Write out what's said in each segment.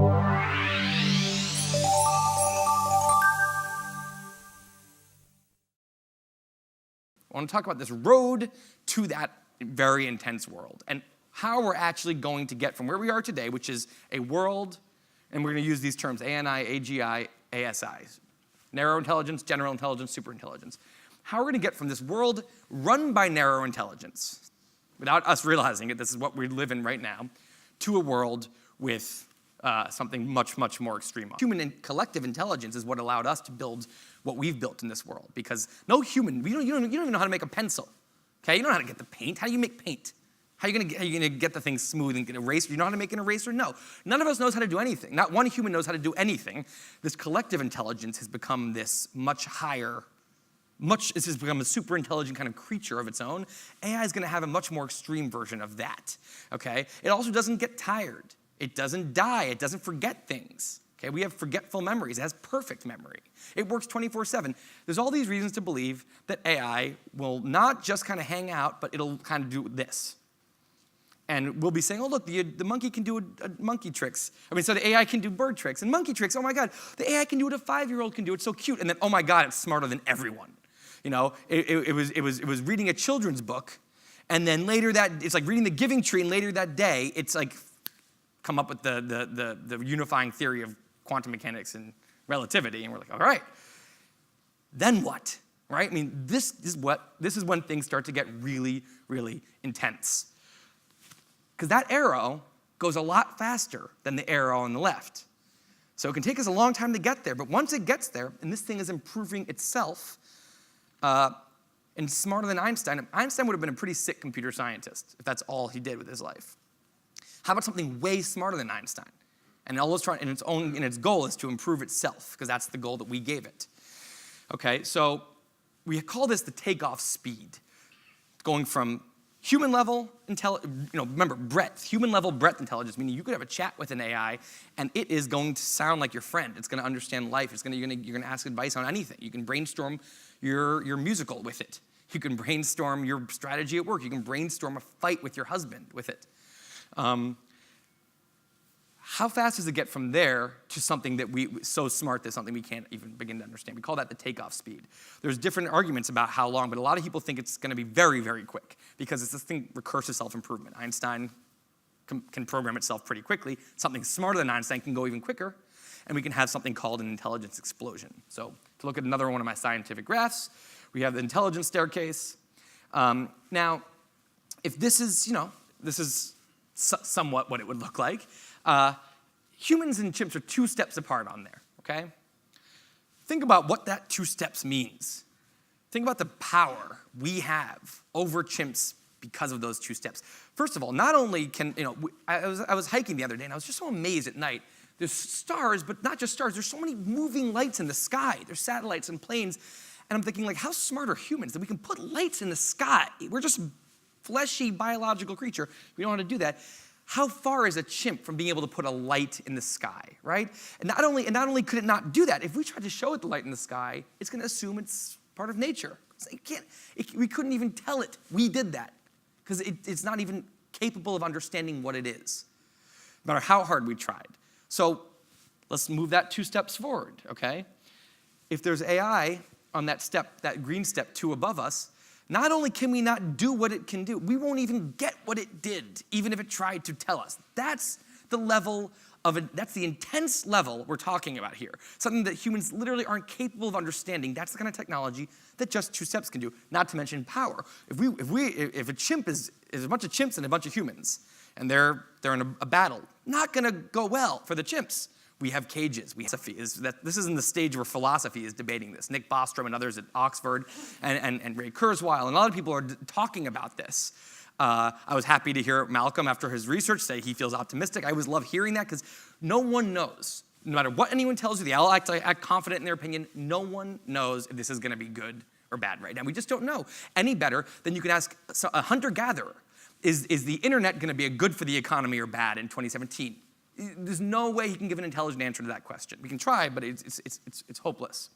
I want to talk about this road to that very intense world and how we're actually going to get from where we are today, which is a world, and we're going to use these terms, ANI, AGI, ASI, narrow intelligence, general intelligence, superintelligence. How we're going to get from this world run by narrow intelligence, without us realizing it, this is what we live in right now, to a world with something much, much more extreme. Human and collective intelligence is what allowed us to build what we've built in this world, because no human, you don't even know how to make a pencil, okay? You don't know how to get the paint. How do you make paint? How are you gonna get the thing smooth and get an eraser? Do you know how to make an eraser? No. None of us knows how to do anything. Not one human knows how to do anything. This collective intelligence has become this much higher, this has become a super intelligent kind of creature of its own. AI is gonna have a much more extreme version of that, okay? It also doesn't get tired. It doesn't die. It doesn't forget things. Okay, we have forgetful memories. It has perfect memory. It works 24/7. There's all these reasons to believe that AI will not just kind of hang out, but it'll kind of do this. And we'll be saying, oh, look, the monkey can do monkey tricks. So the AI can do bird tricks and monkey tricks. Oh, my God, the AI can do what a 5-year-old can do. It's so cute. And then, oh, my God, it's smarter than everyone. You know, it was reading a children's book, and then later it's like reading the Giving Tree, and later that day, it's like come up with the unifying theory of quantum mechanics and relativity, and we're like, all right, then what, right? I mean, this is when things start to get really, really intense. Because that arrow goes a lot faster than the arrow on the left. So it can take us a long time to get there, but once it gets there, and this thing is improving itself, and smarter than Einstein would have been a pretty sick computer scientist if that's all he did with his life. How about something way smarter than Einstein? And its goal is to improve itself, because that's the goal that we gave it. Okay, so we call this the takeoff speed, going from human level remember breadth, human level breadth intelligence, meaning you could have a chat with an AI, and it is going to sound like your friend. It's going to understand life. You're going to ask advice on anything. You can brainstorm your musical with it. You can brainstorm your strategy at work. You can brainstorm a fight with your husband with it. How fast does it get from there to something so smart that something we can't even begin to understand? We call that the takeoff speed. There's different arguments about how long, but a lot of people think it's going to be very, very quick, because it's this thing, recursive self-improvement. Einstein can program itself pretty quickly. Something smarter than Einstein can go even quicker, and we can have something called an intelligence explosion. So to look at another one of my scientific graphs, we have the intelligence staircase. Now, if this is somewhat what it would look like. Humans and chimps are 2 steps apart on there, okay? Think about what that 2 steps means. Think about the power we have over chimps because of those 2 steps. First of all, not only can, I was hiking the other day, and I was just so amazed at night. There's stars, but not just stars. There's so many moving lights in the sky. There's satellites and planes. And I'm thinking, like, how smart are humans that we can put lights in the sky? We're just a fleshy, biological creature. We don't know how to do that. How far is a chimp from being able to put a light in the sky, right? And not only could it not do that, if we tried to show it the light in the sky, it's going to assume it's part of nature. We couldn't even tell it we did that, because it's not even capable of understanding what it is, no matter how hard we tried. So let's move that 2 steps forward, okay? If there's AI on that step, that green step 2 above us, not only can we not do what it can do, we won't even get what it did, even if it tried to tell us. That's the level of it. That's the intense level we're talking about here. Something that humans literally aren't capable of understanding. That's the kind of technology that just 2 steps can do. Not to mention power. If a chimp is a bunch of chimps and a bunch of humans, and they're in a battle, not going to go well for the chimps. We have cages. This is in the stage where philosophy is debating this. Nick Bostrom and others at Oxford and Ray Kurzweil and a lot of people are talking about this. I was happy to hear Malcolm, after his research, say he feels optimistic. I always love hearing that, because no one knows. No matter what anyone tells you, they all act confident in their opinion. No one knows if this is going to be good or bad right now. We just don't know any better than you can ask a hunter-gatherer. Is the internet going to be good for the economy or bad in 2017? There's no way he can give an intelligent answer to that question. We can try, but it's hopeless.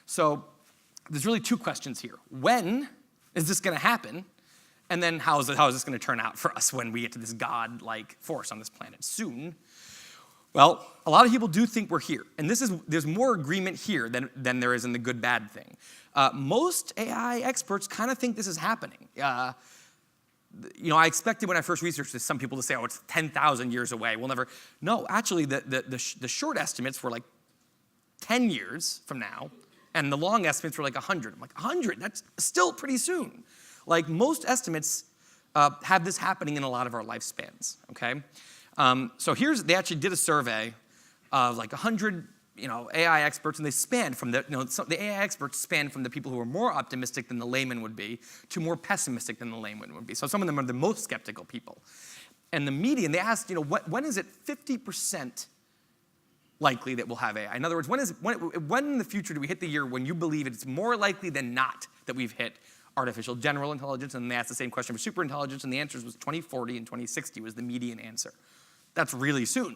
So there's really 2 questions here. When is this going to happen? And then how is this going to turn out for us when we get to this God-like force on this planet? Soon. Well, a lot of people do think we're here. And there's more agreement here than there is in the good, bad thing. Most AI experts kind of think this is happening. I expected when I first researched this, some people to say, oh, it's 10,000 years away. We'll never. No, actually, the short estimates were like 10 years from now, and the long estimates were like 100. I'm like, 100? That's still pretty soon. Like, most estimates have this happening in a lot of our lifespans, okay? So they actually did a survey of like 100 AI experts, and they spanned from the AI experts spanned from the people who are more optimistic than the layman would be to more pessimistic than the layman would be. So some of them are the most skeptical people. And the median, they asked, when is it 50% likely that we'll have AI? In other words, when in the future do we hit the year when you believe it's more likely than not that we've hit artificial general intelligence? And they asked the same question for superintelligence, and the answers was 2040 and 2060 was the median answer. That's really soon.